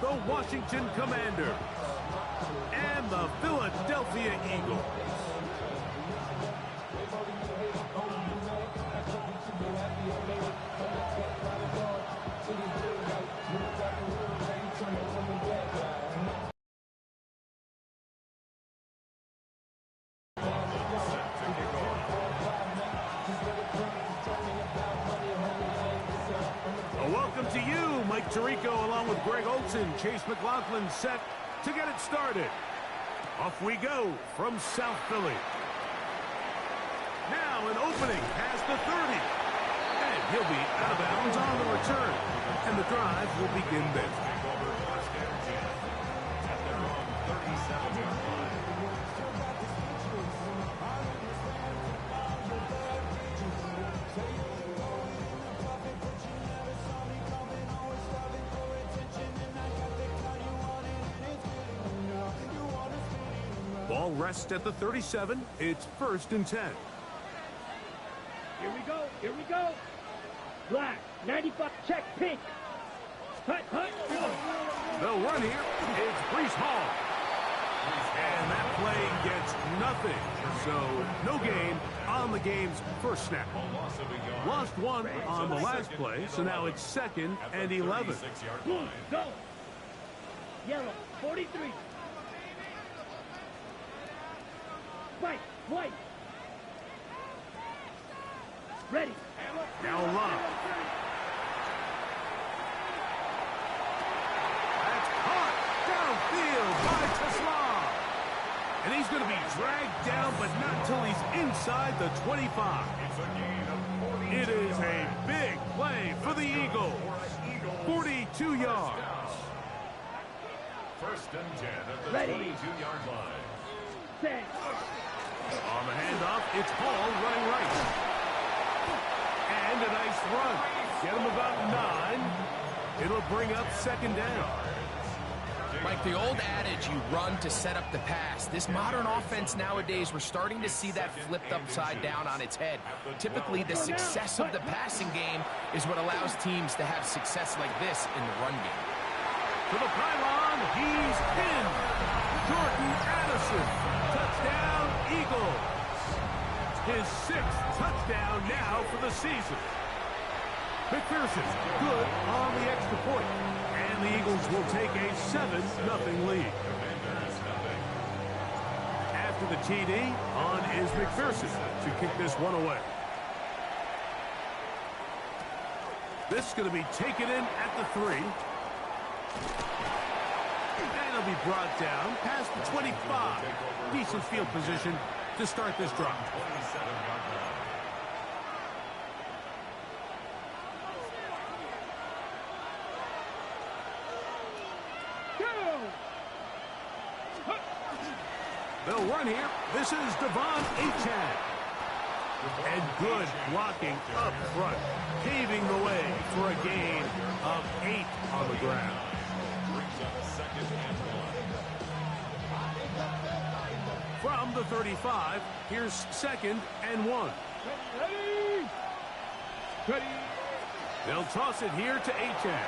the Washington Commanders and the Philadelphia Eagles. Welcome to you, Mike Tirico, along with Greg Olson. Chase McLaughlin set to get it started. Off we go from South Philly. Now an opening past the 30. And he'll be out of bounds on the return. And the drive will begin there. Ball rests at the 37. It's 1st and 10. Here we go. Here we go. Black, 95, check, pink. Hut, hut. They'll run here. It's Breece Hall. And that play gets nothing. So no gain on the game's first snap. Lost one on the last play, so now it's 2nd and 11. Go. Yellow, 43. White. Ready. Now Love. That's caught downfield by Tesla. And he's going to be dragged down, but not till he's inside the 25. It is a big play for the Eagles. 42 yards. 1st and 10 at the 22-yard line. Set. On the handoff, it's Hall running right. And a nice run. Get him about 9. It'll bring up 2nd down. Like the old adage, you run to set up the pass. This modern offense nowadays, we're starting to see that flipped upside down on its head. Typically, the success of the passing game is what allows teams to have success like this in the run game. To the pylon, he's pinned. Jordan Addison. Touchdown, Eagles. His 6th touchdown now for the season. McPherson, good on the extra point. And the Eagles will take a 7-0 lead. After the TD, on is McPherson to kick this one away. This is going to be taken in at the 3. And it'll be brought down past the 25. Decent field position to start this drive. They'll run here. This is Devon Achane. And good blocking up front, paving the way for a gain of 8 on the ground. From the 35, here's 2nd and 1. Ready. They'll toss it here to Achane.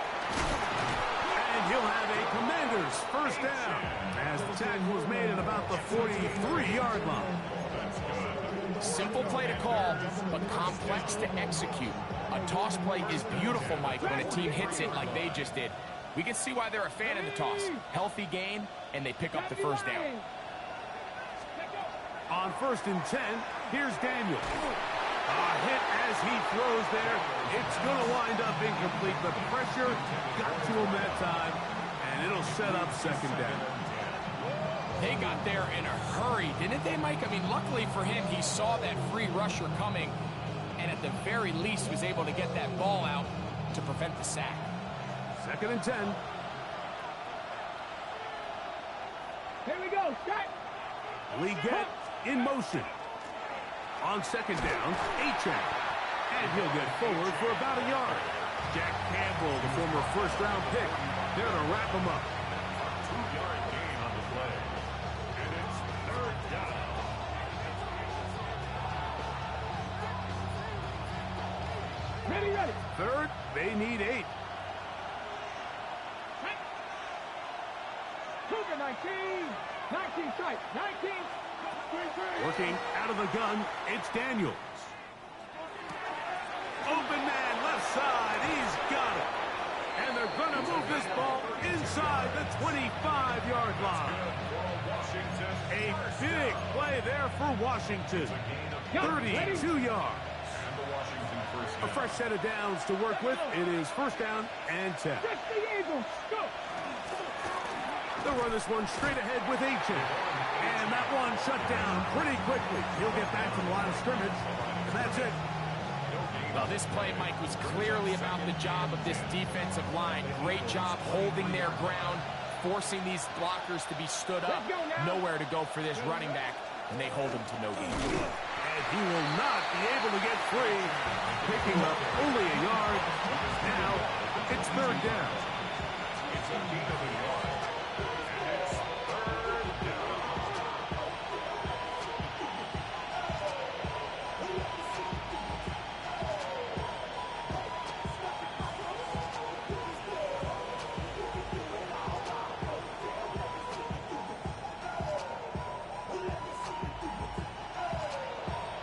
And he'll have a Commanders 1st down as the tackle was made at about the 43-yard line. Simple play to call, but complex to execute. A toss play is beautiful, Mike, when a team hits it like they just did. We can see why they're a fan of the toss. Healthy gain, and they pick up the 1st down. On 1st and 10, here's Daniel. A hit as he throws there. It's going to wind up incomplete. The pressure got to him that time, and it'll set up 2nd down. They got there in a hurry, didn't they, Mike? I mean, luckily for him, he saw that free rusher coming, and at the very least was able to get that ball out to prevent the sack. 2nd and 10. Here we go. Set. Leggett in motion. On 2nd down, Achane. And he'll get forward for about a yard. Jack Campbell, the former 1st-round pick, there to wrap him up. 2-yard gain on the play. And it's 3rd down. Ready. 3rd, they need 8. Cougar 19. 19 strike. 19. Working out of the gun, it's Daniels. Open man, left side. He's got it. And they're going to move this ball inside the 25-yard line. A big play there for Washington. 32 yards. A fresh set of downs to work with. It is first down and 10. Just the Eagles. Go. They'll run this one straight ahead with Achane. And that one shut down pretty quickly. He'll get back to the line of scrimmage. And that's it. Well, this play, Mike, was clearly about the job of this defensive line. Great job holding their ground, forcing these blockers to be stood up. Nowhere to go for this running back, and they hold him to no gain. And he will not be able to get free, picking up only a yard. Now, it's third down. It's a gain of a yard. And it's third down.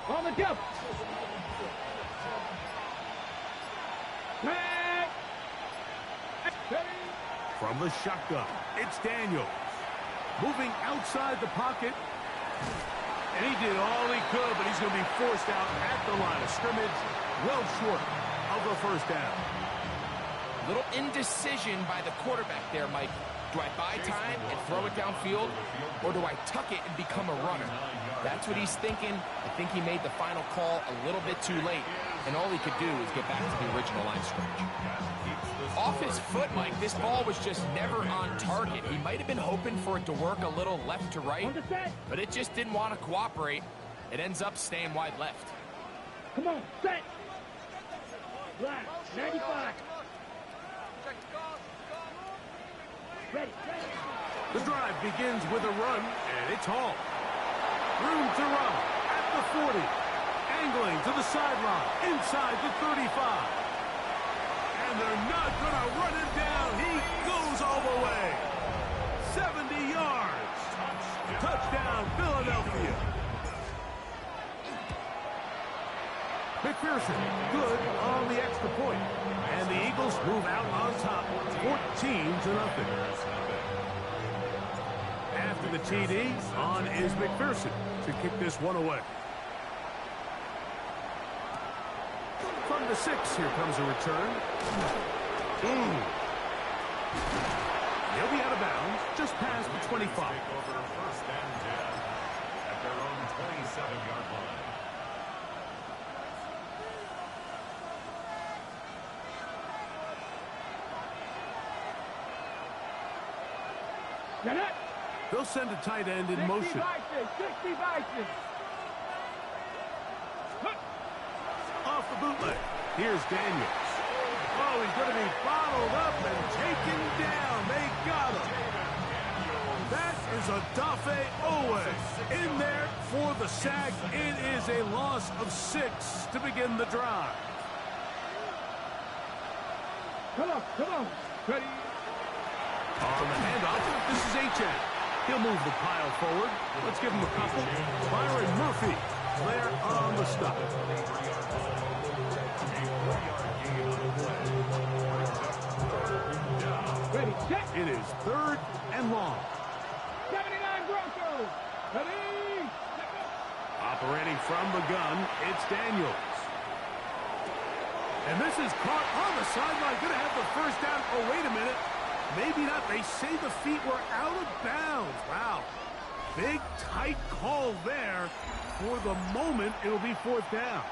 On the jump. Back. From the shotgun, it's Daniels. Moving outside the pocket. And he did all he could, but he's going to be forced out at the line of scrimmage, well short of the first down. Little indecision by the quarterback there, Mike. Do I buy time and throw it downfield, or do I tuck it and become a runner? That's what he's thinking. I think he made the final call a little bit too late, and all he could do is get back to the original line scrimmage. Off his foot, Mike, this ball was just never on target. He might have been hoping for it to work a little left to right, but it just didn't want to cooperate. It ends up staying wide left. Come on, set. Black, 95. Ready. The drive begins with a run, and it's Hall. Room to run at the 40. Angling to the sideline, inside the 35. And they're not going to run him down. He goes all the way. 70 yards. Touchdown, Philadelphia. McPherson, good on the extra point. And the Eagles move out on top, 14-0. After the TD, on is McPherson to kick this one away. From the 6, here comes a return. He'll be out of bounds, just past the 25. Take over first and 10 at their own 27-yard line. Get it. They'll send a tight end in 60 motion. Vices, 60 Vices. Off the bootleg. Here's Daniels. Oh, he's going to be bottled up and taken down. They got him. That is Odafe Owe in there for the sack. It is a loss of 6 to begin the drive. Come on. Ready. On the handoff, this is Achane. He'll move the pile forward. Let's give him a couple. Byron Murphy there on the stop. Ready, set. It is third and long. 79 Broncos. Ready. Operating from the gun, it's Daniels. And this is caught on the sideline. Going to have the first down. Oh, wait a minute. Maybe not. They say the feet were out of bounds. Wow. Big, tight call there. For the moment, it'll be fourth down.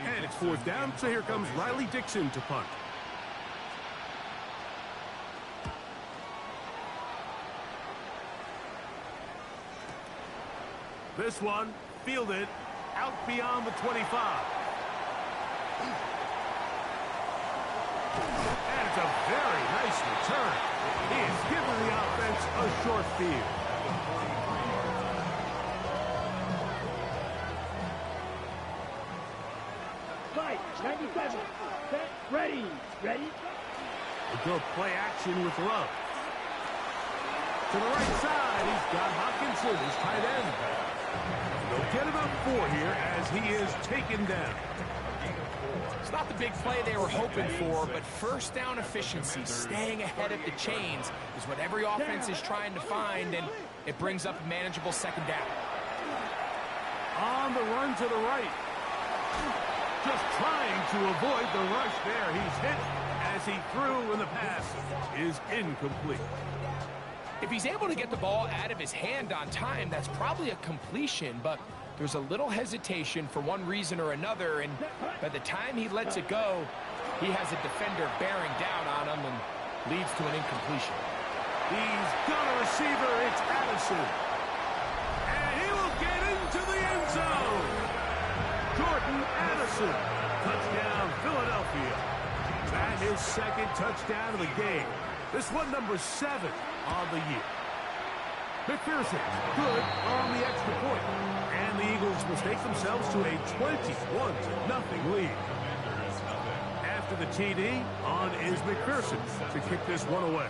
And it's fourth down, so here comes Riley Dixon to punt. This one, fielded out beyond the 25. And it's a very nice return. He has given the offense a short field. Right, 97. Set, ready. Ready? They go play action with Love. To the right side, he's got Hockenson, his tight end. They'll get about 4 here as he is taken down. It's not the big play they were hoping for, but first down efficiency, staying ahead of the chains, is what every offense is trying to find, and it brings up a manageable second down. On the run to the right. Just trying to avoid the rush there. He's hit as he threw, and the pass is incomplete. If he's able to get the ball out of his hand on time, that's probably a completion, but there's a little hesitation for one reason or another, and by the time he lets it go, he has a defender bearing down on him and leads to an incompletion. He's got a receiver. It's Addison. And he will get into the end zone. Jordan Addison. Touchdown, Philadelphia. And his second touchdown of the game. This one number 7 on the year. McPherson, good on the extra point. And the Eagles will take themselves to a 21-0 lead. After the TD, on is McPherson to kick this one away.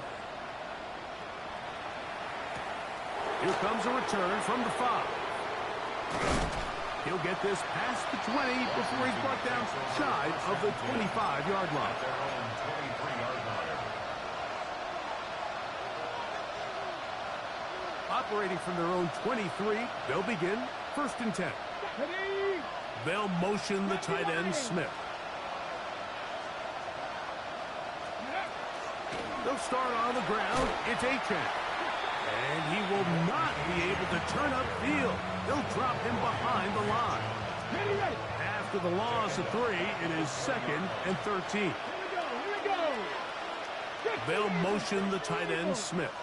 Here comes a return from the 5. He'll get this past the 20 before he's brought down shy of the 25-yard line. Operating from their own 23, they'll begin 1st and 10. They'll motion the tight end, Smith. They'll start on the ground. It's Achane. And he will not be able to turn upfield. They'll drop him behind the line. After the loss of 3, it is 2nd and 13. Here we go. They'll motion the tight end, Smith.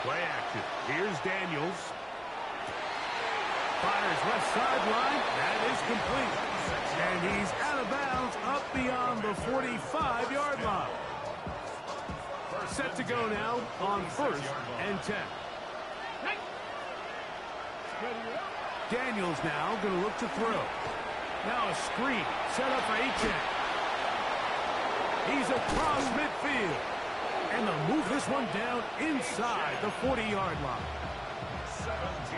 Play action. Here's Daniels. Fires left sideline. That is complete. And he's out of bounds up beyond the 45-yard line. Set to go now on 1st and 10. Daniels now going to look to throw. Now a screen set up for Achane. He's across midfield. And they'll move this one down inside the 40-yard line.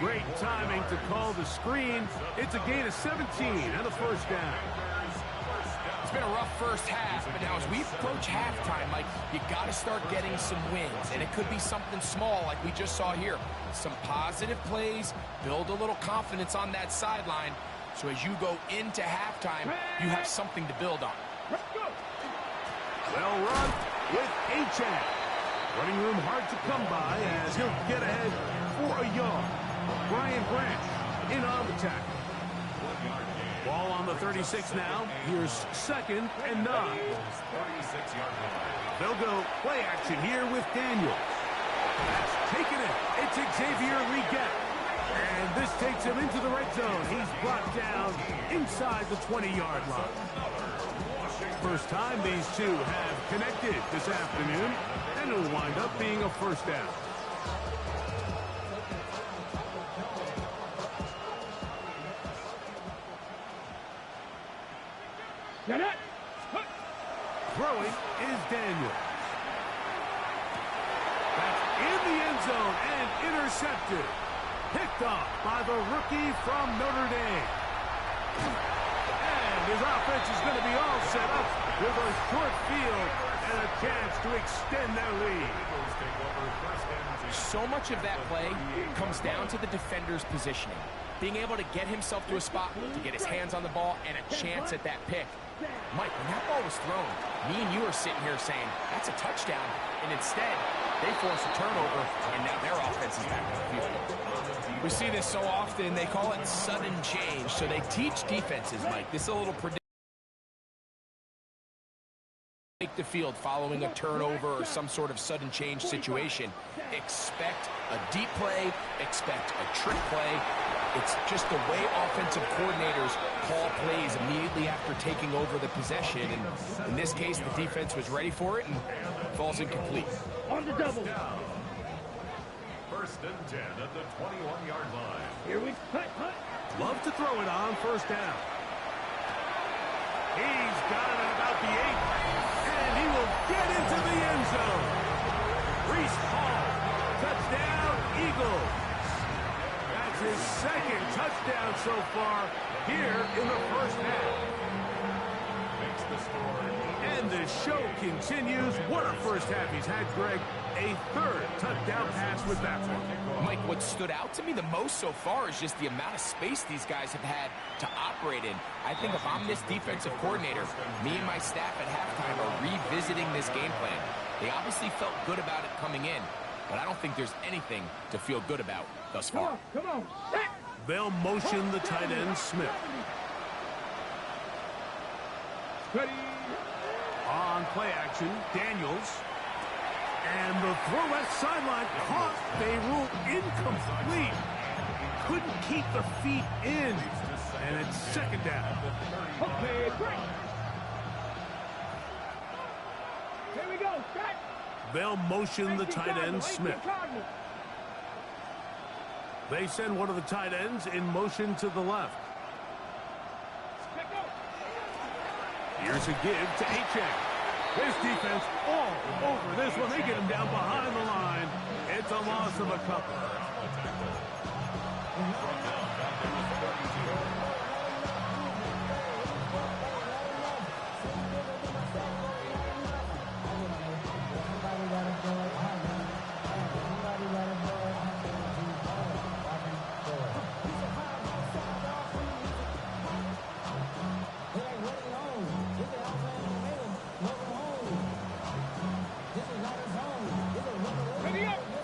Great timing to call the screen. It's a gain of 17 and a 1st down. It's been a rough first half, but now as we approach halftime, Mike, you got to start getting some wins, and it could be something small like we just saw here. Some positive plays, build a little confidence on that sideline, so as you go into halftime, you have something to build on. Well run with Achane. Running room hard to come by as he'll get ahead for a yard. Brian Branch in on the tackle. Ball on the 36 now. Here's 2nd and 9. They'll go play action here with Daniels. That's taken it. It's Xavier Legette. And this takes him into the red zone. He's brought down inside the 20-yard line. First time these two have connected this afternoon, and it'll wind up being a 1st down. Throwing is Daniel. That's in the end zone and intercepted. Picked off by the rookie from Notre Dame. And his offense is going to be all set up with a short field and a chance to extend their lead. So much of that play comes down to the defender's positioning. Being able to get himself to a spot, to get his hands on the ball, and a chance at that pick. Mike, when that ball was thrown, me and you are sitting here saying, that's a touchdown. And instead, they force a turnover, and now their offense is back on the field. We see this so often, they call it sudden change. So they teach defenses, Mike, this is a little predictable. Take the field following a turnover or some sort of sudden change situation. Expect a deep play, expect a trick play. It's just the way offensive coordinators call plays immediately after taking over the possession. And in this case, the defense was ready for it and falls incomplete. On the double. First and 10 at the 21-yard line. Here we hut. Love to throw it on first down. He's got it at about the 8, and he will get into the end zone. Breece Hall, touchdown, Eagles. That's his second touchdown so far here in the first half. Makes the score. And the show continues. What a first half he's had, Greg. A third touchdown pass with that one. Mike, what stood out to me the most so far is just the amount of space these guys have had to operate in. I think if I'm this defensive coordinator, me and my staff at halftime are revisiting this game plan. They obviously felt good about it coming in, but I don't think there's anything to feel good about thus far. Come on. Set. They'll motion the tight end, Smith. Ready. On play action, Daniels. And the throw left sideline caught. They rule incomplete. Couldn't keep the feet in. And it's second down. Okay, break. Here we go. Set. They'll motion the tight end, Smith. They send one of the tight ends in motion to the left. Here's a give to Achane. This defense all over this one. They get him down behind the line. It's a loss of a couple.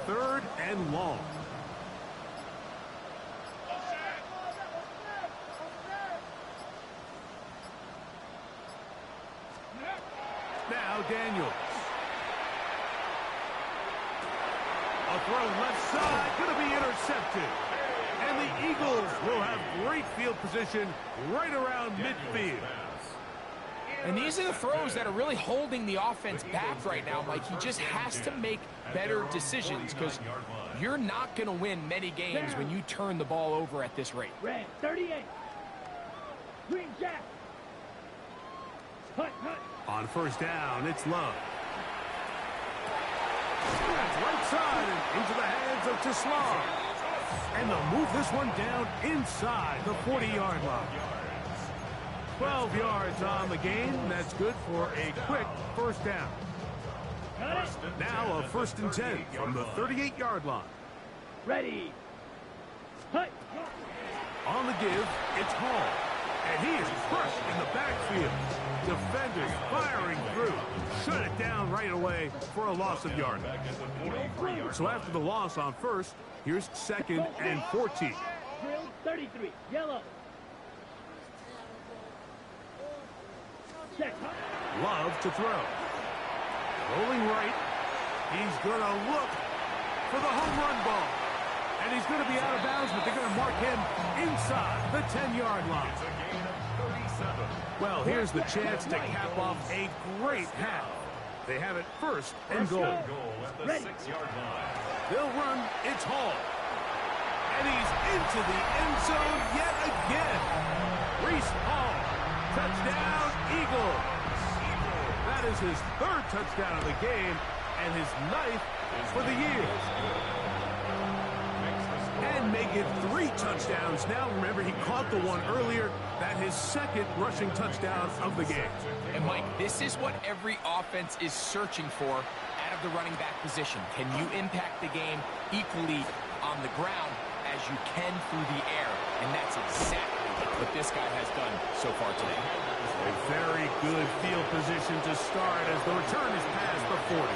Third and long. Now Daniels. A throw left side, going to be intercepted. And the Eagles will have great field position right around midfield. And these are the throws that are really holding the offense back right now, Mike. He just has to make better decisions because you're not going to win many games when you turn the ball over at this rate. Red 38. Green Jack. Hut. On first down, it's Love. That's right side and into the hands of Tislar. And they'll move this one down inside the 40-yard line. 12 yards on the game. That's good for a quick first down. Now a first and 10 from the 38-yard line. Ready. Hut. On the give, it's Hall. And he is crushed in the backfield. Defenders firing through. Shut it down right away for a loss of yardage. So after the loss on first, here's second and 14. Drill 33. Yellow. Check. Love to throw. Rolling right. He's going to look for the home run ball. And he's going to be out of bounds, but they're going to mark him inside the 10-yard line. It's a gain of 37. Well, here's the chance to cap off a great half. They have it first and goal. Goal at the 6-yard line. They'll run. It's Hall. And he's into the end zone yet again. Breece Hall. Touchdown, Eagles. That is his third touchdown of the game and his 9th for the year. And make it 3 touchdowns now. Remember, he caught the one earlier. That his second rushing touchdown of the game. And, Mike, this is what every offense is searching for out of the running back position. Can you impact the game equally on the ground as you can through the air? And that's exactly what this guy has done so far today. A very good field position to start as the return is past the 40.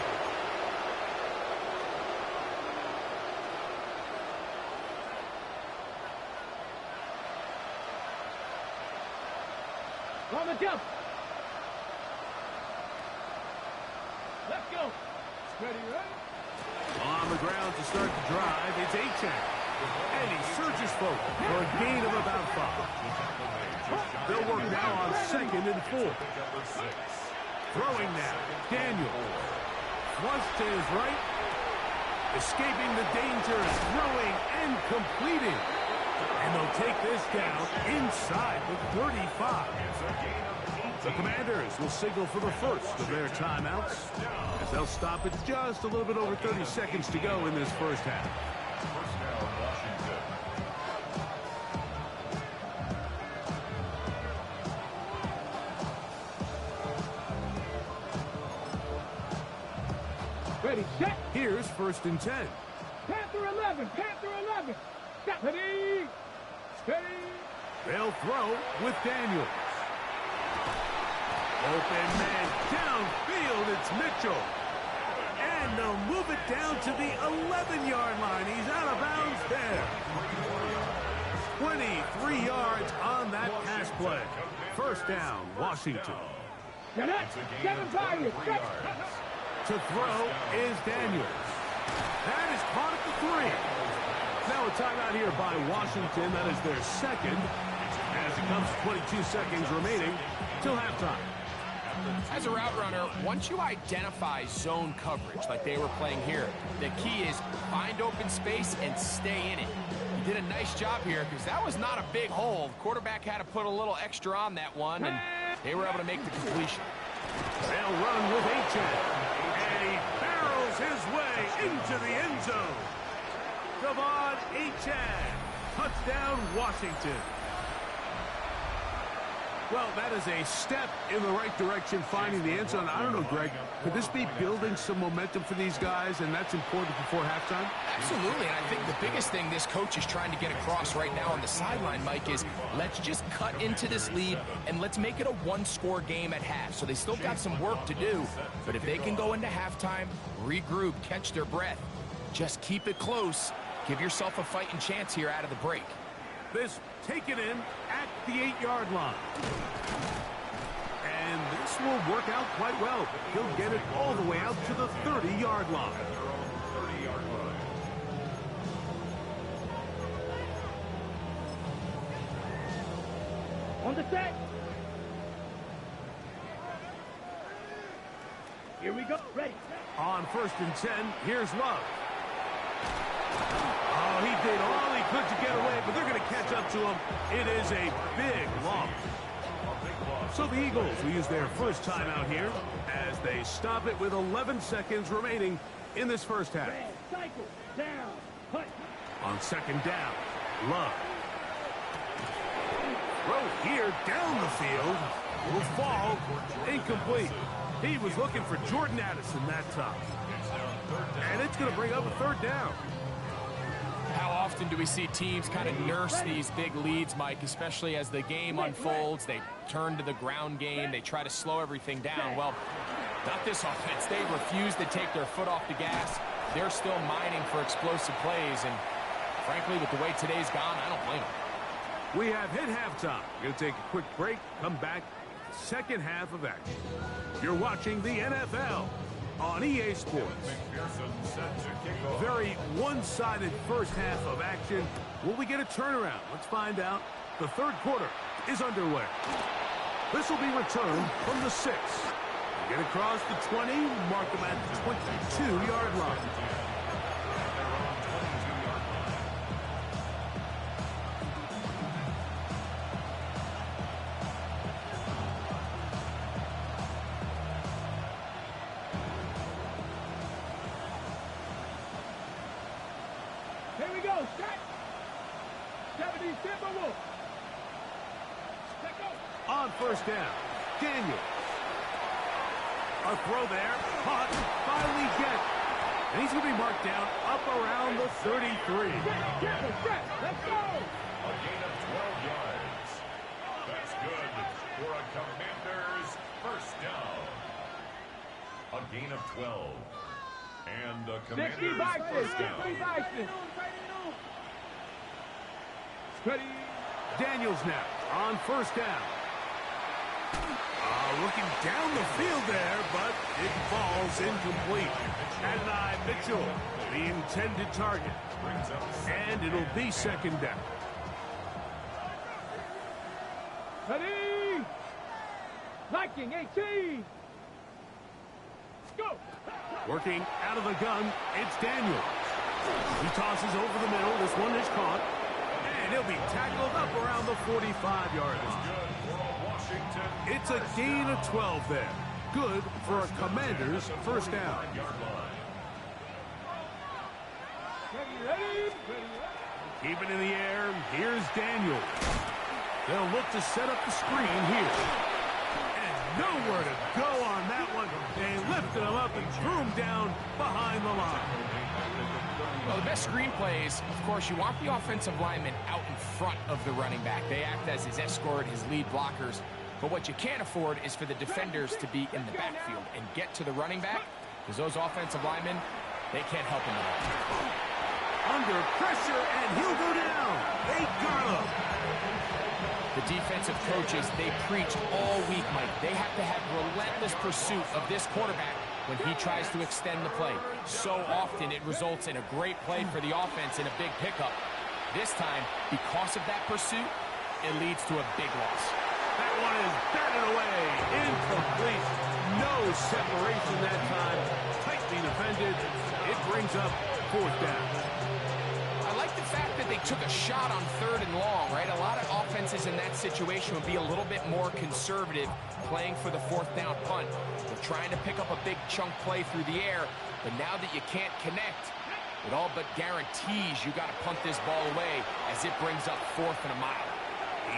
On the jump. Let's go. Ready, right? On the ground to start the drive, it's Achane. And he surges forward for a gain of about 5. They'll work now on second and 4. Throwing now, Daniel. Flush to his right. Escaping the danger, throwing and completing. And they'll take this down inside the 35. The Commanders will signal for the first of their timeouts, as they'll stop it just a little bit over 30 seconds to go in this first half. Ready, set. Here's 1st and 10. Panther 11, Panther 11. Steady, steady. They'll throw with Daniels. Open man downfield, it's Mitchell. And they'll move it down to the 11-yard line. He's out of bounds there. 23 yards on that pass play. First down, Washington. Now that's 7-5. To throw is Daniels. That is caught at the 3. Now a timeout here by Washington. That is their second. As it comes 22 seconds remaining till halftime. As a route runner, once you identify zone coverage like they were playing here, the key is find open space and stay in it. He did a nice job here because that was not a big hole. The quarterback had to put a little extra on that one, and they were able to make the completion. They'll run with Achane. And he barrels his way into the end zone. Devon Achane. Touchdown, Washington. Well, that is a step in the right direction, finding the end zone. I don't know, Greg, could this be building some momentum for these guys, and that's important before halftime? Absolutely, and I think the biggest thing this coach is trying to get across right now on the sideline, Mike, is let's just cut into this lead, and let's make it a one-score game at half. So they still got some work to do, but if they can go into halftime, regroup, catch their breath, just keep it close, give yourself a fighting chance here out of the break. This taken in at the 8-yard line. And this will work out quite well. He'll get it all the way out to the 30-yard line. On the set. Here we go. Ready. On 1st and 10, here's Love. Oh, he did all he could to get away, but they're going to catch up to him. It is a big loss. So the Eagles will use their first timeout here as they stop it with 11 seconds remaining in this first half. Cycle. Down. Punt. On 2nd down, Love. Throw here down the field. Will fall. Incomplete. He was looking for Jordan Addison that time. And it's going to bring up a 3rd down. How often do we see teams kind of nurse these big leads, Mike, especially as the game unfolds? They turn to the ground game. They try to slow everything down. Well, not this offense. They refuse to take their foot off the gas. They're still mining for explosive plays. And frankly, with the way today's gone, I don't blame them. We have hit halftime. We're going to take a quick break, come back, second half of action. You're watching the NFL on EA Sports. Very one-sided first half of action. Will we get a turnaround? Let's find out. The 3rd quarter is underway. This will be returned from the 6. Get across the 20, mark them at the 22-yard line. Here we go. Set. 70 Timberwolves. Let go. On 1st down, Daniels. A throw there, caught by Legette. And he's going to be marked down up around the 33. Let's go. A gain of 12 yards. That's good for a Commanders first down. A gain of 12. And the Commanders first down. Ready. Daniels now on 1st down. Looking down the field there, but it falls incomplete. Adonai Mitchell, the intended target. And it'll be 2nd down. Ready. Viking 18. Go. Working out of the gun, it's Daniels. He tosses over the middle. This one is caught. And he'll be tackled up around the 45-yard line. It's a gain of 12 there. Good for a Commanders first down. Keep it in the air. Here's Daniel. They'll look to set up the screen here. And nowhere to go on that one. They lifted him up and threw him down behind the line. Well, the best screen plays, of course, you want the offensive lineman out in front of the running back. They act as his escort, his lead blockers. But what you can't afford is for the defenders to be in the backfield and get to the running back, because those offensive linemen, they can't help him at all. Under pressure, and he'll go down. They got him. The defensive coaches, they preach all week, Mike. They have to have relentless pursuit of this quarterback when he tries to extend the play. So often it results in a great play for the offense and a big pickup. This time, because of that pursuit, it leads to a big loss. That one is batted away. Incomplete. No separation that time. Tightly defended. It brings up fourth down. I like the fact that they took a shot on 3rd and long, right? A lot of offenses in that situation would be a little bit more conservative playing for the 4th down punt. They're trying to pick up a big chunk play through the air, but now that you can't connect, it all but guarantees you got to punt this ball away as it brings up 4th and a mile.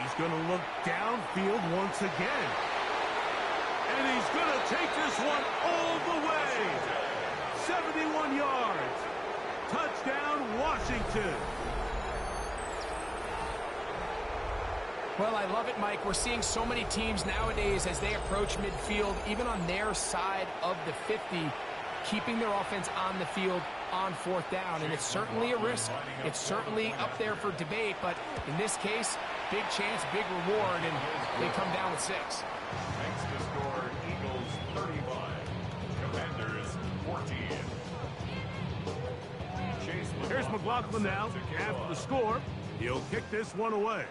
He's going to look downfield once again. And he's going to take this one all the way. 71 yards. Touchdown, Washington. Well, I love it, Mike. We're seeing so many teams nowadays as they approach midfield, even on their side of the 50, keeping their offense on the field on 4th down. And it's certainly a risk. It's certainly up there for debate, but in this case, big chance, big reward, and they come down with 6. Makes the score Eagles 35, Commanders 14. Here's McLaughlin now. After the score, he'll kick this one away.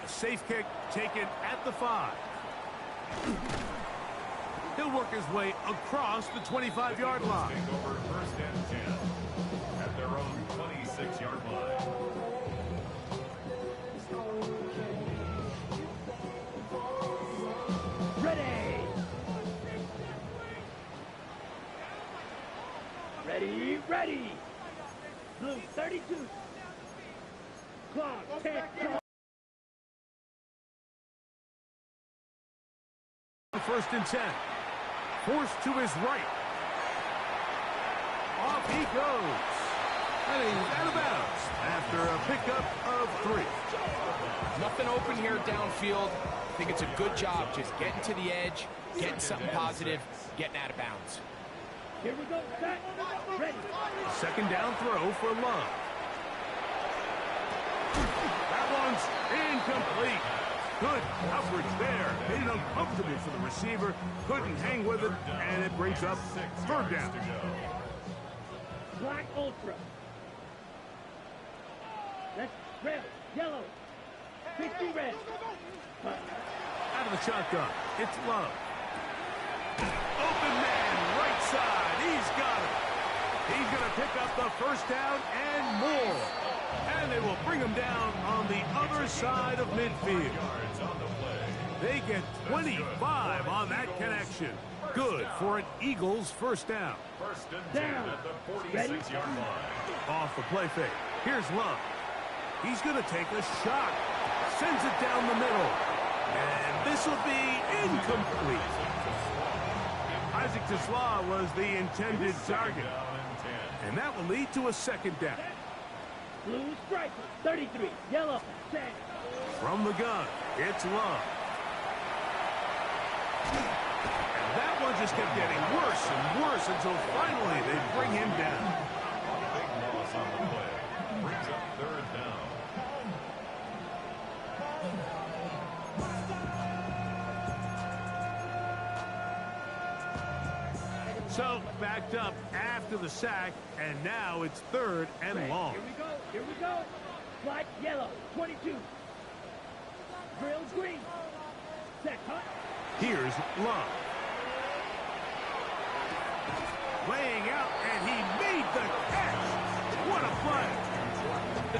A safe kick taken at the 5. He'll work his way across the 25-yard line. Take over 1st and 10 at their own 26-yard line. Ready. Ready, ready. Blue 32. Clock 10. First and 10. Forced to his right. Off he goes. And he's out of bounds after a pickup of 3. Nothing open here downfield. I think it's a good job just getting to the edge, getting something positive, getting out of bounds. Here we go, set, ready. Second down throw for Love. That one's incomplete. Good coverage there. Made it uncomfortable for the receiver. Couldn't hang with it, and it brings up 3rd down. Black Ultra. That's red, yellow, 50 red. Out of the shotgun, it's Love. Open man, right side. He's got it. He's going to pick up the first down and more. And they will bring him down on the other side of midfield. They get 25 on that connection. Good for an Eagles first down. First and 10 at the 46-yard line. Off the play fake. Here's Love. He's going to take a shot. Sends it down the middle. And this will be incomplete. Isaac TeSlaa was the intended target. And that will lead to a 2nd down. Blue striker, 33, yellow, 10. From the gun, it's Love. And that one just kept getting worse and worse until finally they bring him down. Big loss on the play. Brings up 3rd down. So backed up after the sack, and now it's 3rd and long. Here we go, here we go. Flight yellow, 22. Drill green. Set cut. Here's Love. Laying out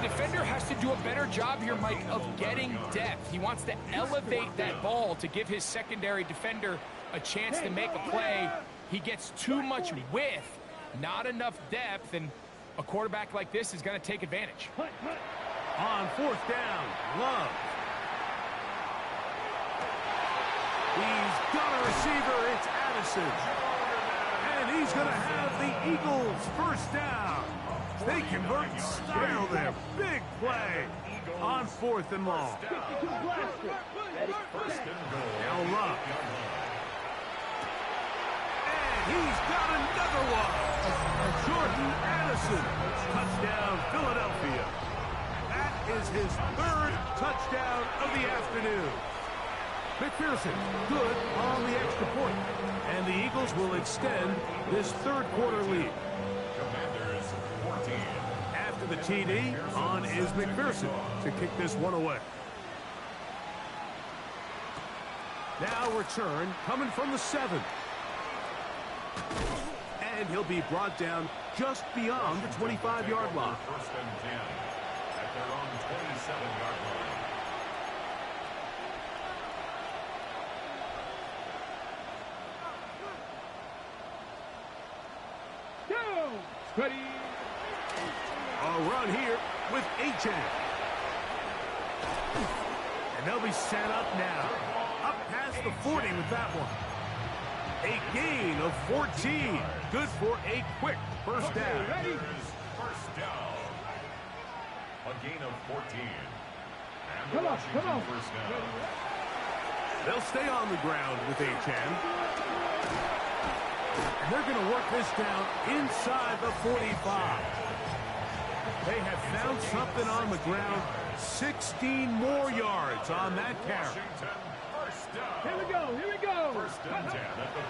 defender has to do a better job here, Mike, of getting depth. He wants to elevate that ball to give his secondary defender a chance to make a play. He gets too much width, not enough depth, and a quarterback like this is going to take advantage. On fourth down, Love. He's got a receiver. It's Addison. And he's going to have the Eagles first down. They convert in style there. Big play on fourth and long. Now Love. And he's got another one. Jordan Addison. Touchdown, Philadelphia. That is his third touchdown of the afternoon. McPherson, good on the extra point. And the Eagles will extend this third quarter lead. Commanders 14. After the TD, on is McPherson to kick this one away. Now return coming from the 7. And he'll be brought down just beyond the 25-yard line. First and 10 at their own 27-yard line. Ready. A run here with Achane. And they'll be set up now. Up past the 40 with that one. A gain of 14. Good for a quick first down. First down. A gain of 14. And Come on, Washington come on. first down. They'll stay on the ground with Achane. And they're going to work this down inside the 45. They have found something on the ground. 16 more yards on that carry. Washington first down. Here we go, here we go. First and 10 at the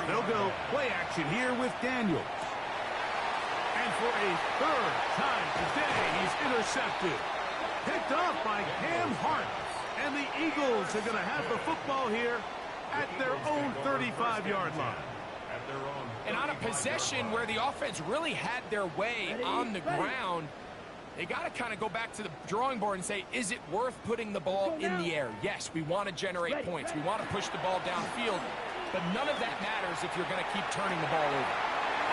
43. They'll go play action here with Daniels. And for a third time today, he's intercepted. Picked off by Cam Hart. And the Eagles are going to have the football here at their own 35-yard line. At their own. And on a possession where the offense really had their way on the ground, they got to kind of go back to the drawing board and say, is it worth putting the ball in the air? Yes, we want to generate points. We want to push the ball downfield, but none of that matters if you're going to keep turning the ball over.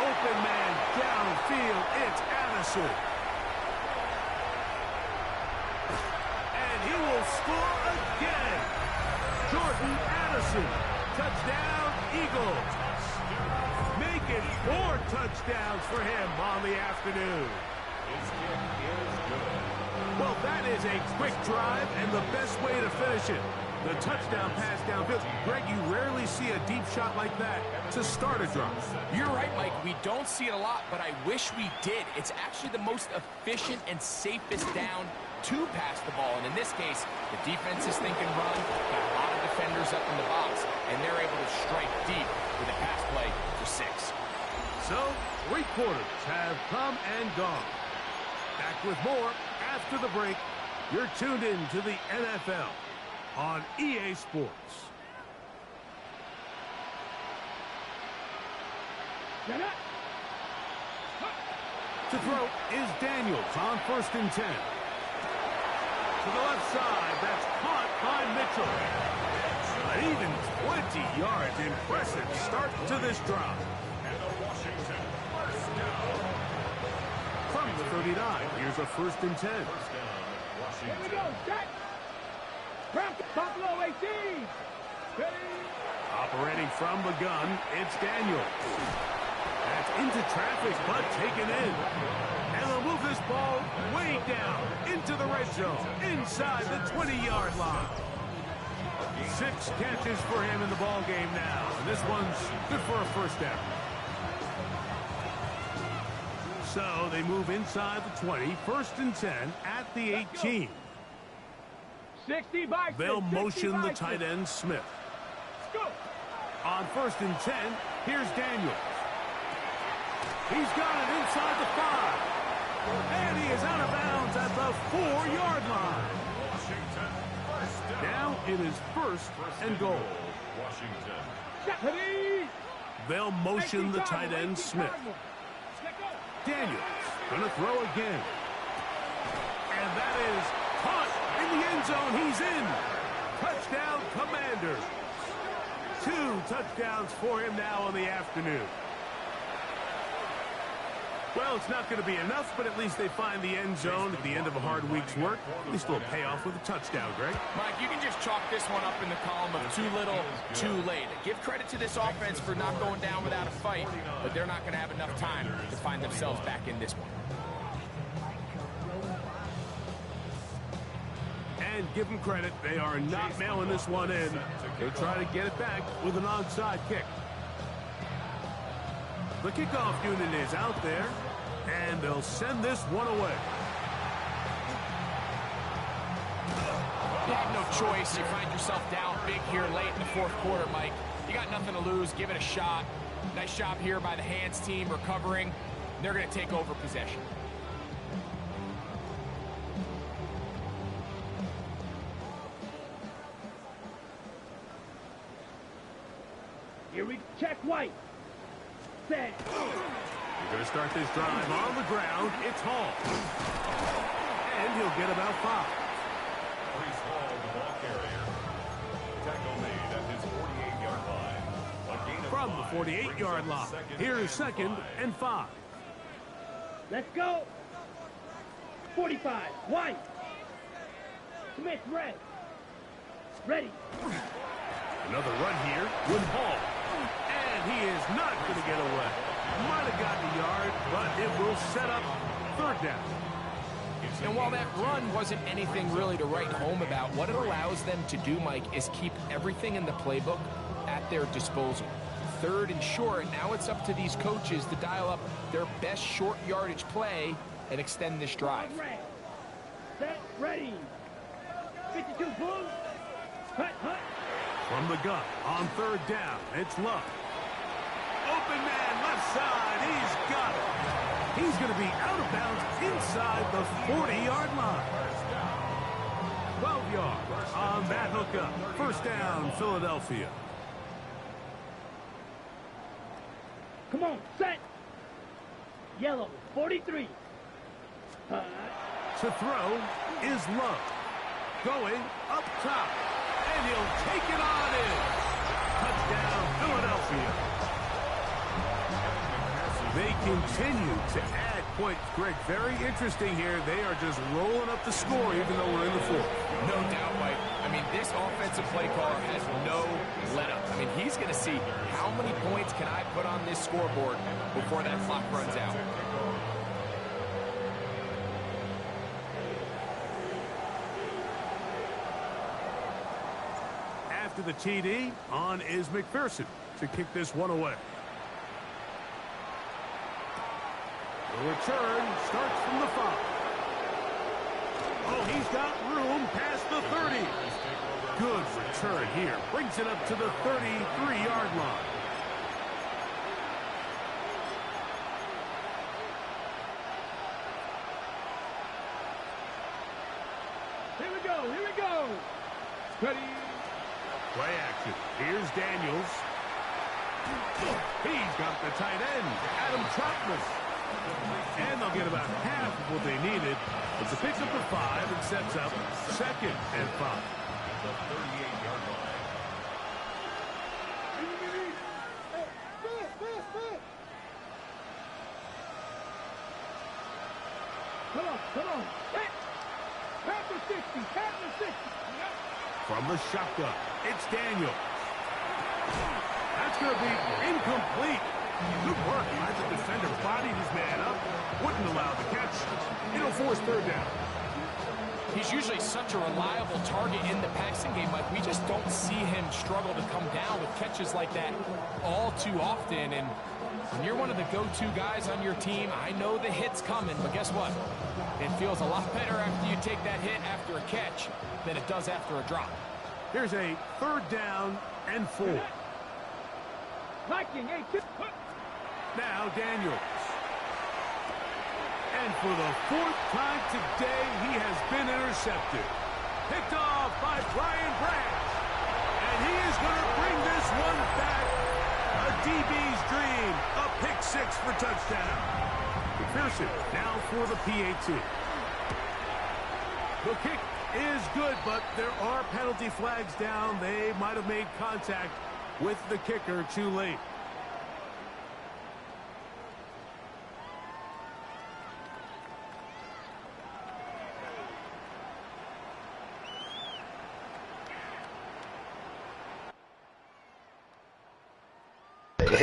Open man downfield. It's Addison. And he will score again. Jordan Addison. Touchdown, Eagles. Make it 4 touchdowns for him on the afternoon. His kick is good. Well, that is a quick drive and the best way to finish it. The touchdown pass downfield. Greg, you rarely see a deep shot like that to start a drive. You're right, Mike. We don't see it a lot, but I wish we did. It's actually the most efficient and safest down to pass the ball. And in this case, the defense is thinking run, got a lot of defenders up in the box, and they're able to strike deep with a pass play for 6. So, 3 quarters have come and gone. Back with more after the break. You're tuned in to the NFL on EA Sports. To throw is Daniels on 1st and 10. To the left side, that's caught by Mitchell. An even 20 yards. Impressive start to this drive. And a Washington first down. From the 39, here's a 1st and 10. First down, Here we Washington. go, set. Buffalo 18. Ready. Operating from the gun, it's Daniels. That's into traffic, but taken in. And they'll move this ball way down into the red zone, inside the 20-yard line. 6 catches for him in the ball game now. And this one's good for a first down. So they move inside the 20, 1st and 10 at the 18. 60 by 6. They'll 60 motion by the 6. tight end, Smith. Let's go. On 1st and 10, here's Daniels. He's got it inside the 5. And he is out of bounds at the 4-yard line. Washington first down. Now it is 1st and goal. Washington. Stephanie. They'll motion the tight end, Smith. Daniels gonna throw again. And that is caught in the end zone. He's in. Touchdown, Commanders. 2 touchdowns for him now on the afternoon. Well, it's not going to be enough, but at least they find the end zone at the end of a hard week's work. At least they'll pay off with a touchdown, Greg. Mike, you can just chalk this one up in the column of too little, too late. Give credit to this offense for not going down without a fight, but they're not going to have enough time to find themselves back in this one. And give them credit, they are not mailing this one in. They try to get it back with an onside kick. The kickoff unit is out there, and they'll send this one away. You have no choice. You find yourself down big here late in the fourth quarter, Mike. You got nothing to lose. Give it a shot. Nice job here by the hands team recovering. They're going to take over possession. Here we check White. Set. You're going to start this drive on the ground. It's Hall. And he'll get about 5. Brees Hall, the ball carrier. Tackle made at his 48-yard line. A gain of From the 48-yard line. Here's 2nd and 5. Let's go. 45. White. Smith red. Ready. Another run here with Hall. And he is not going to get away. Might have gotten a yard, but it will set up 3rd down. And while that run wasn't anything really to write home about, what it allows them to do, Mike, is keep everything in the playbook at their disposal. 3rd and short, now it's up to these coaches to dial up their best short yardage play and extend this drive. Red. Set. Ready. 52 boom. Hut, hut. From the gun on 3rd down, it's Love. Open man, left side, he's got it. He's going to be out of bounds inside the 40-yard line. 12 yards on that hookup. 1st down, Philadelphia. Come on, set. Yellow, 43. To throw is Love. Going up top. And he'll take it on in. Touchdown, Philadelphia. They continue to add points. Greg, very interesting here. They are just rolling up the score even though we're in the 4th. No doubt, Mike. I mean, this offensive play caller has no let-up. I mean, he's going to see how many points can I put on this scoreboard before that clock runs out. After the TD, on is McPherson to kick this one away. The return starts from the 5. Oh, he's got room past the 30. Good return here. Brings it up to the 33-yard line. Here we go. Here we go. Ready. Play action. Here's Daniels. He's got the tight end, Adam Troutman. And they'll get about half of what they needed. It's a picks up the 5 and sets up 2nd and 5. The 38-yard line. Come on, come on. Pat the 60, pat the 60. From the shotgun, it's Daniels. That's going to be incomplete. Good work by the defender. Bodied his man up. Wouldn't allow the catch. It'll force 3rd down. He's usually such a reliable target in the passing game, Mike. We just don't see him struggle to come down with catches like that all too often. And when you're one of the go-to guys on your team, I know the hit's coming, but guess what? It feels a lot better after you take that hit after a catch than it does after a drop. Here's a 3rd down and 4. Viking, hey, Now Daniels. And for the 4th time today, he has been intercepted. Picked off by Brian Branch. And he is going to bring this one back. A DB's dream. A pick 6 for touchdown. McPherson now for the PAT. The kick is good, but there are penalty flags down. They might have made contact with the kicker too late.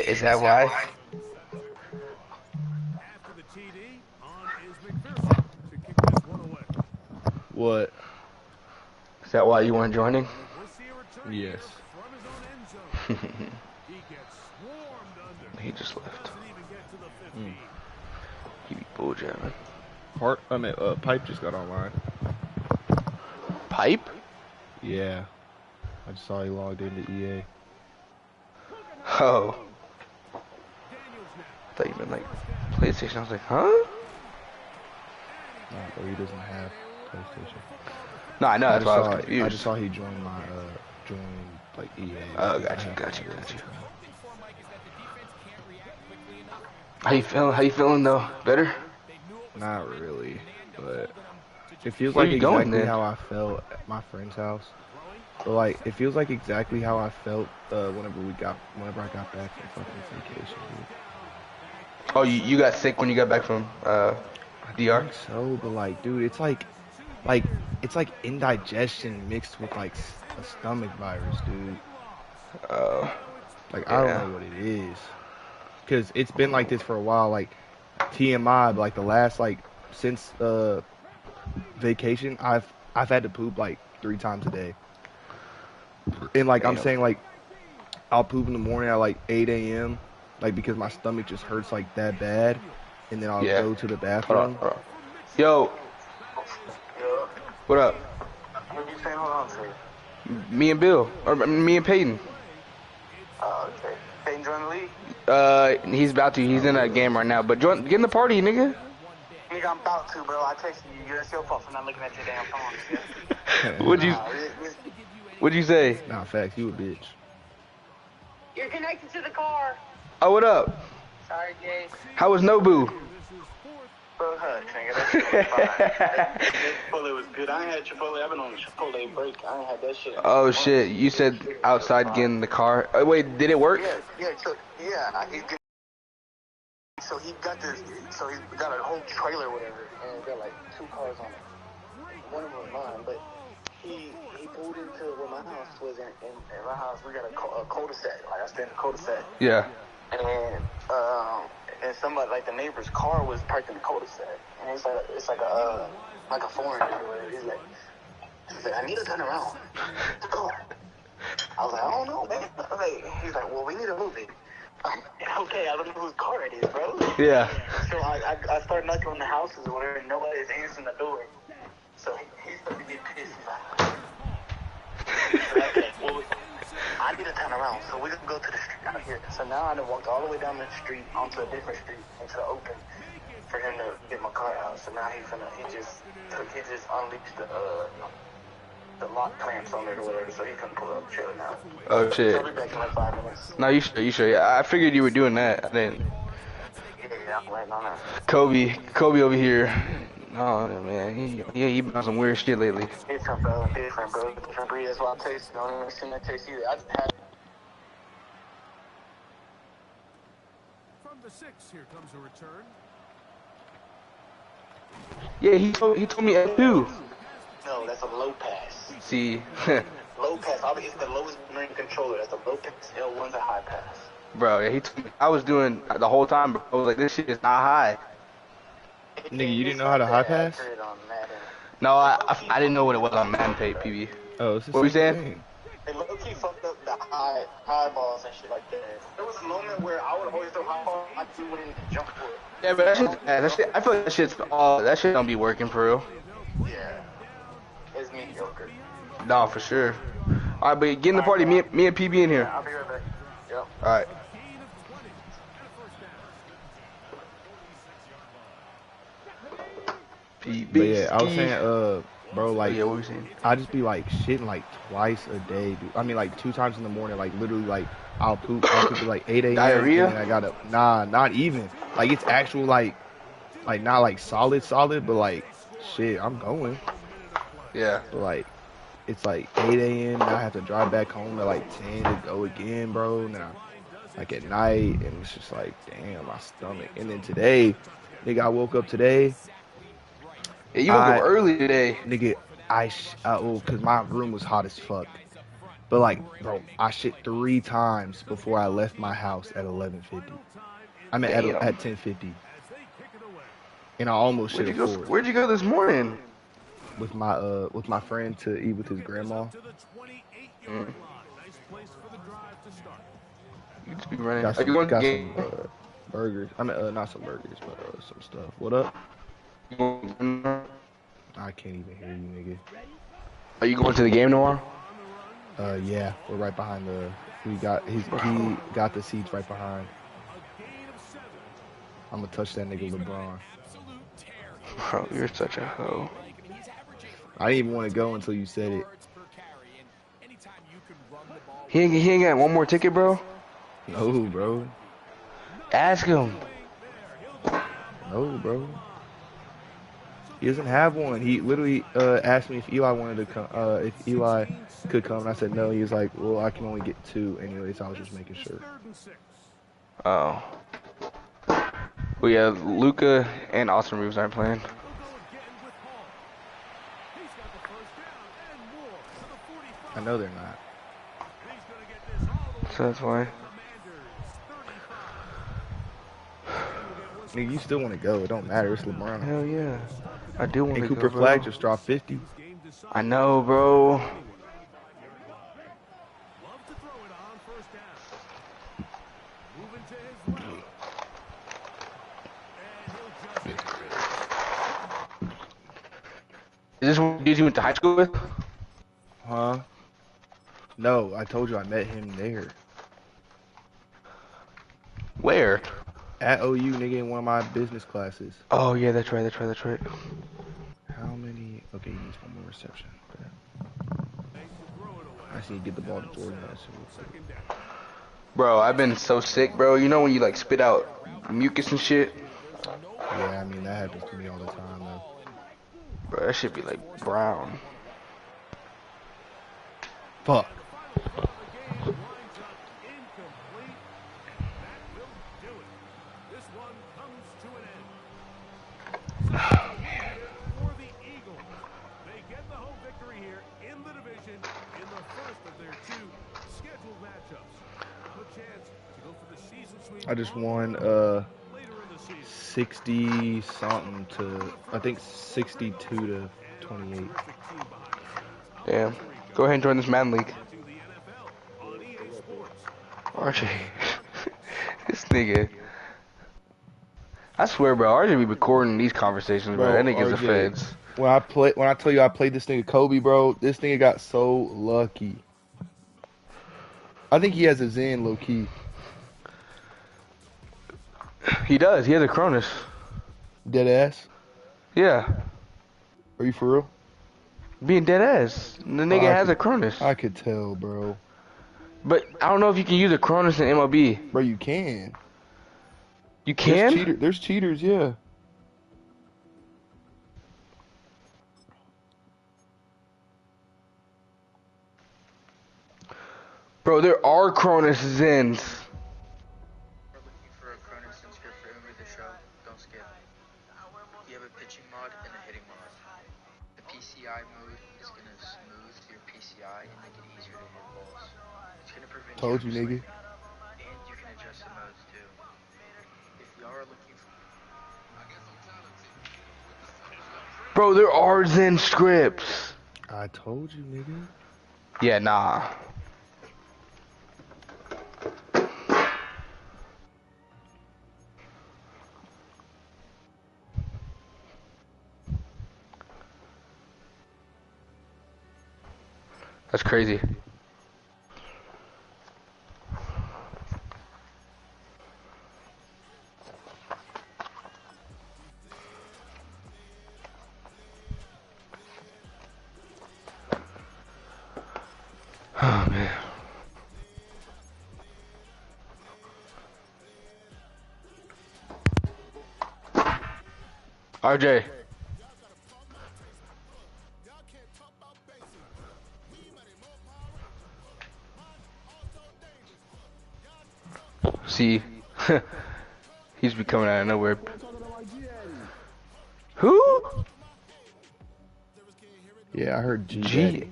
Is that why? After the TD, on is McPherson to kick this one away. What? Is that why you weren't joining? We'll see a return Yes. from his own end zone. He gets swarmed under. He just left. Doesn't even get to the 15. He be bull jamming. Pipe just got online. Pipe? Yeah. I just saw he logged into EA. Oh. Daniels now. I thought you meant like PlayStation. I was like, huh? No, but he doesn't have PlayStation. No, I know. That's why I was I confused. just saw he joined my like EA. Oh, got you. How you feeling? How you feeling though? Better? Not really, but it feels Where like you going, exactly then? how I felt at my friend's house. But like, it feels like exactly how I felt whenever I got back from fucking vacation. Dude. Oh, you got sick when you got back from I DR? think so, but like, dude, it's like indigestion mixed with like a stomach virus, dude. Like I Yeah. don't know what it is, cause it's been like this for a while. Like TMI, but like the last since vacation, I've had to poop like 3 times a day. And like I'm Damn. saying, like I'll poop in the morning at like 8 a.m. like because my stomach just hurts like that bad, and then I'll Yeah. go to the Hold bathroom. on. Yo. What up? What you saying? Hold on, sir. Me and Bill, or me and Peyton. Okay. Peyton join the league? He's about to. He's in a game right now. But get in the party, nigga. Nigga, I'm about to, bro. I texted you. That's your fault for not looking at your damn phone. What'd you say? Nah, facts, you a bitch. You're connected to the car. Oh, what up? Sorry, Jay. How was Nobu? Bro, hush, nigga. That shit was fine. That Chipotle was good. I ain't had Chipotle. I've been on a Chipotle break. I ain't had that shit. Oh shit! You said outside getting in the car. Oh, wait, did it work? So he got this. So he got a whole trailer, or whatever, and it got like 2 cars on it. One of them was mine, but he pulled into where my house was. In my house, we got a cul-de-sac. Like I stay in a cul-de-sac. Yeah. And somebody, like the neighbor's car was parked in the cul-de-sac, and it's like a foreign dude. He's like, I need to turn around. Go. I was like, I don't know, man. He's like, well, we need to move it. Okay, I don't know whose car it is, bro. Yeah. So I started knocking on the houses or whatever, and nobody's answering the door. So he started to get pissed. He's like, okay, well, I need to turn around, so we're gonna go to the street out here. So now I done walked all the way down the street onto a different street, into the open, for him to get my car out. So now he just unleashed the lock clamps on it or whatever, so he couldn't pull up the trailer now. Oh shit. I'll be back in like 5 minutes. No, you sure? Yeah, I figured you were doing that. I didn't. Yeah, I'm waiting on that. Kobe over here. Oh man, he been on some weird shit lately. Different, bro. Different breed. That's why I taste. Don't even send that taste either. I just had. From the 6, here comes a return. Yeah, he told me F2. No, that's a low pass. See, Low pass. It's the lowest ring controller. That's a low pass. L1's a high pass. bro. Yeah, he told me. I was doing the whole time. Bro. I was like, this shit is not high. Nigga, you didn't know how to high pass? No, I didn't know what it was on Madden PB. Oh, it's the What were you same saying? thing. They low-key fucked up the high balls and shit like that. There was a moment where I would always throw high ball. I just wouldn't even jump for it. Yeah, but that shit, I feel like that shit don't be working for real. Yeah. It's mediocre. No, for sure. All right, but get in the party. Me and PB in here. I'll be right back. Yep. All right. PB. But yeah, I was saying, bro, like, yeah, what were you saying? I just be like shitting like twice a day, dude. I mean, like 2 times in the morning, like literally, like I'll poop at like 8 a.m. Diarrhea? And then I gotta, not even. Like it's actual, like not like solid, but like, shit, I'm going. Yeah. So like, it's like 8 a.m. Now I have to drive back home at like 10 to go again, bro. Now, like at night, and it's just like, damn, my stomach. And then today, nigga, I woke up today. Yeah, you woke up early today. Nigga, cause my room was hot as fuck. But like, bro, I shit 3 times before I left my house at 11:50. I mean Damn. at 10:50. And I almost shit a 4th. Where'd you go this morning? With my friend to eat with his grandma. You just be running. Got Are you going to some game? burgers. I mean, not some burgers, but some stuff. What up? I can't even hear you, nigga. Are you going to the game tomorrow? Yeah, we're right behind he got the seats right behind. I'm gonna touch that nigga LeBron. Bro, you're such a hoe. I didn't even want to go until you said it. He ain't got one more ticket, bro? No, bro. Ask him. No, bro. He doesn't have one. He literally asked me if Eli wanted to come, if Eli could come, and I said no. He was like, well, I can only get 2 anyways. I was just making sure. Oh. Well, yeah, Luka and Austin Reeves aren't playing. I know they're not. So that's why. Nigga, you still want to go. It don't matter. It's LeBron. Hell yeah. I do want to And go, Cooper bro. Flag just dropped 50. I know, bro. Is this one dude you went to high school with? Huh? No, I told you I met him there. Where? At OU, nigga, in one of my business classes. Oh, yeah, that's right. How many? Okay, he needs one more reception. I just need to get the ball to Jordan. Bro, I've been so sick, bro. You know when you, like, spit out mucus and shit? Yeah, I mean, that happens to me all the time, though. Bro, that shit be, like, brown. Fuck. I just won 60 something to, I think 62 to 28. Damn. Go ahead and join this man league. RJ. This nigga. I swear, bro, RJ be recording these conversations, bro. That nigga's the feds. When I tell you I played this nigga Kobe, bro, this nigga got so lucky. I think he has a Zen low key. He does. He has a Cronus. Dead ass? Yeah. Are you for real? Being dead ass. The nigga has a Cronus. I could tell, bro. But I don't know if you can use a Cronus in MLB. Bro, you can. You can? There's cheaters, yeah. Bro, there are Cronus Zens. We're looking for a Cronus Zen script for Uber the show. Don't skip. You have a pitching mod and a hitting mod. The PCI mode is going to smooth your PCI and make it easier to hit balls. It's going to prevent Told you, nigga. And you can adjust the modes too. If y'all are looking for... Bro, there are Zen scripts. I told you, nigga. Yeah, nah. That's crazy. Oh, man. RJ. see. He's be coming out of nowhere. Who? Yeah, I heard G.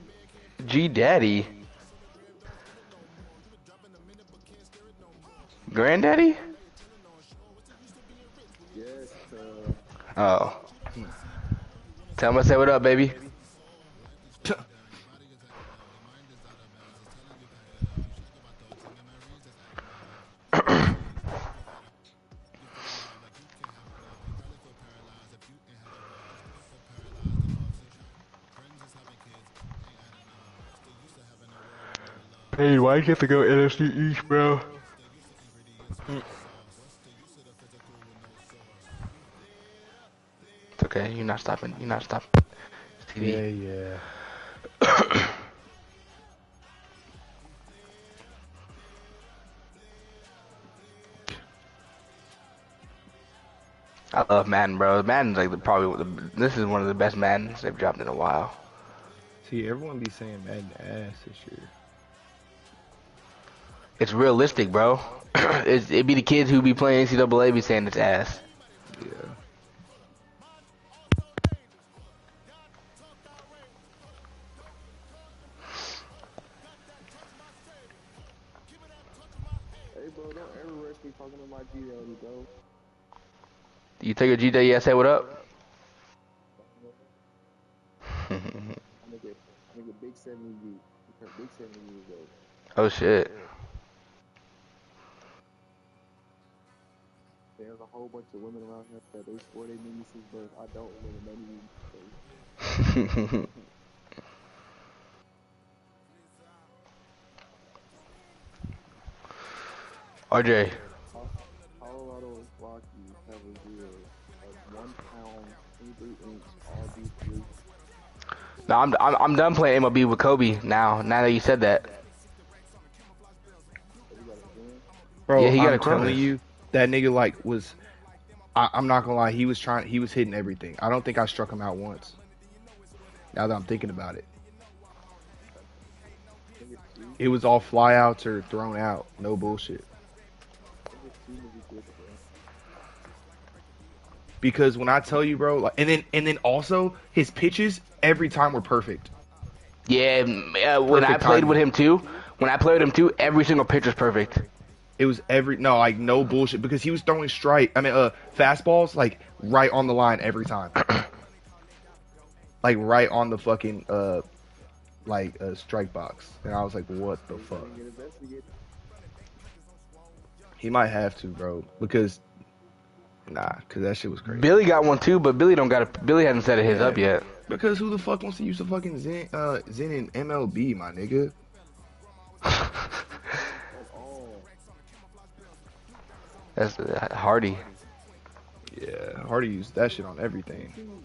G Daddy. Granddaddy? Oh. Tell him I say what up, baby. Hey, why you have to go NFC East, bro? It's okay. You're not stopping. You're not stopping. It's TV. Yeah. I love Madden, bro. Madden's like this is one of the best Maddens they've dropped in a while. See, everyone be saying Madden ass this year. It's realistic, bro. It be the kids who be playing NCAA be saying it's ass. Yeah. Hey, bro, don't ever rush me talking to my G-Daddy, bro. You take a G-Day, yeah, say what up? I make a big 70 you. Big 70 years old. Oh shit. There's a whole bunch of women around here that they swore they knew me since birth. I don't remember none of you. RJ. Colorado Rockies have a deal of 1 pound, 23 inch, all beef. No, I'm done playing MLB with Kobe now. Now that you said that. Bro, Yeah, he got I'm a telling Cronus. you, that nigga like was. I'm not gonna lie, he was hitting everything. I don't think I struck him out once. Now that I'm thinking about it, it was all flyouts or thrown out. No bullshit. Because when I tell you, bro, like, and then also his pitches every time were perfect. Yeah, when I played with him too, every single pitch was perfect. It was no bullshit, because he was throwing fastballs like right on the line every time. Like right on the fucking strike box. And I was like, what the fuck? He might have to, bro, because that shit was crazy. Billy got one too, but Billy hasn't set his up yet. Because who the fuck wants to use the fucking Zen in MLB, my nigga? That's Hardy. Yeah, Hardy used that shit on everything.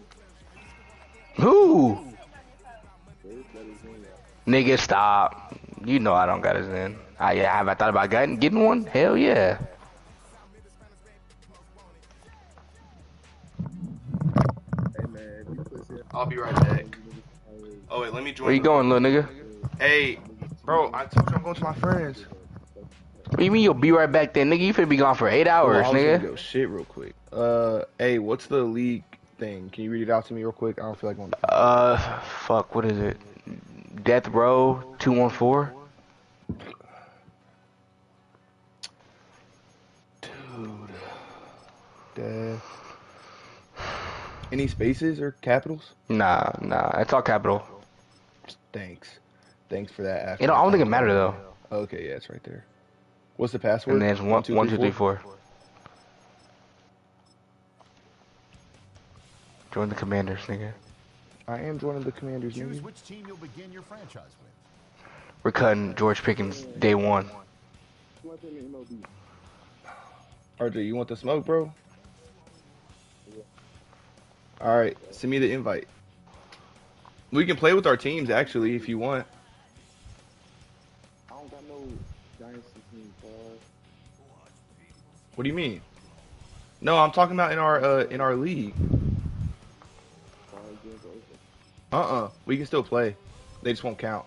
Who? Nigga, stop. You know I don't got his in. Have I thought about getting one? Hell yeah. I'll be right back. Oh wait, let me join. Where you going, little nigga? Hey, bro, I told you I'm going to my friends. What do you mean you'll be right back then, nigga? You finna be gone for 8 hours, I was nigga. gonna go shit real quick. Hey, what's the league thing? Can you read it out to me real quick? I don't feel like going. Fuck, what is it? Death Row 214. Dude, Death. Any spaces or capitals? Nah, it's all capital. Thanks for that. I don't think it matters though. Okay, yeah, it's right there. What's the password? And then it's 1 2 3 4. Join the Commanders, nigga. I am joining the Commanders, nigga. Which team you'll begin your franchise with. We're cutting George Pickens day one. RJ, you want the smoke, bro? Alright, send me the invite. We can play with our teams, actually, if you want. I don't got no Giants team, What do you mean? No, I'm talking about in our league. We can still play. They just won't count.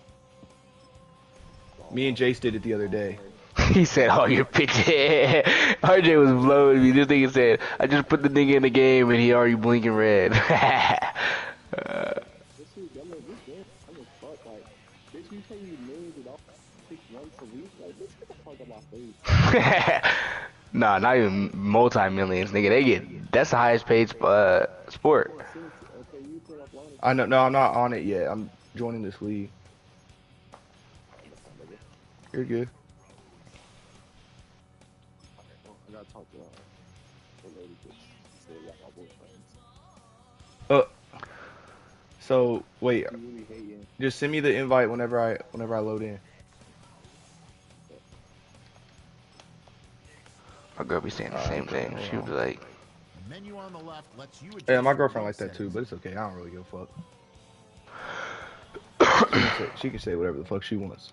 Me and Jace did it the other day. He said, "Oh, your pitch." RJ was blowing me. This nigga said, "I just put the nigga in the game and he already blinking red." This shit, I mean, this game, I'm just fuck, like, bitch, you pay me millions of dollars once a week? Like, bitch, get the fuck out my face. Nah, not even multi-millions, nigga. They get, that's the highest paid sport. Okay, you put up line. I know. No, I'm not on it yet. I'm joining this league. You're good. I gotta talk to the lady because she said y'all my boyfriends. So wait, She really hating. just send me the invite whenever I load in. My girl be saying the same thing. She was like, The menu on the left lets you Yeah, my adjust girlfriend your like that too, settings. but it's okay. I don't really give a fuck. She can say whatever the fuck she wants.